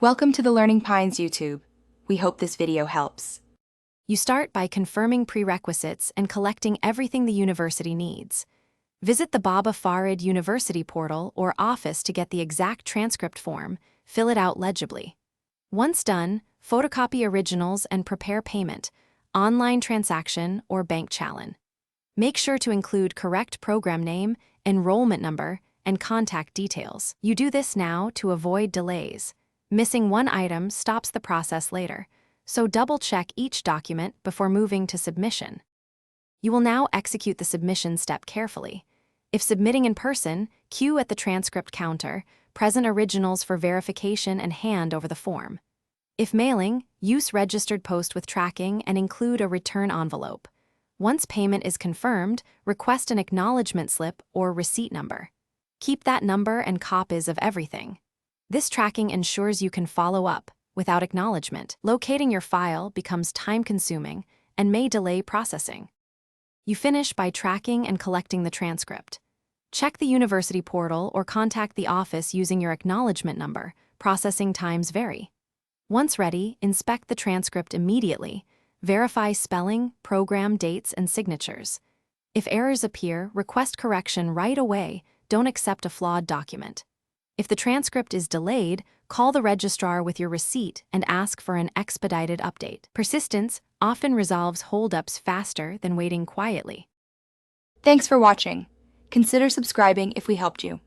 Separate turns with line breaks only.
Welcome to the Learning Pines YouTube. We hope this video helps.
You start by confirming prerequisites and collecting everything the university needs. Visit the Baba Farid University portal or office to get the exact transcript form, fill it out legibly. Once done, photocopy originals and prepare payment, online transaction or bank challen. Make sure to include correct program name, enrollment number, and contact details. You do this now to avoid delays. Missing one item stops the process later, so double-check each document before moving to submission. You will now execute the submission step carefully. If submitting in person, queue at the transcript counter, present originals for verification and hand over the form. If mailing, use registered post with tracking and include a return envelope. Once payment is confirmed, request an acknowledgement slip or receipt number. Keep that number and copies of everything. This tracking ensures you can follow up without acknowledgement. Locating your file becomes time-consuming and may delay processing. You finish by tracking and collecting the transcript. Check the university portal or contact the office using your acknowledgement number. Processing times vary. Once ready, inspect the transcript immediately. Verify spelling, program dates, and signatures. If errors appear, request correction right away. Don't accept a flawed document. If the transcript is delayed, call the registrar with your receipt and ask for an expedited update. Persistence often resolves holdups faster than waiting quietly.
Thanks for watching. Consider subscribing if we helped you.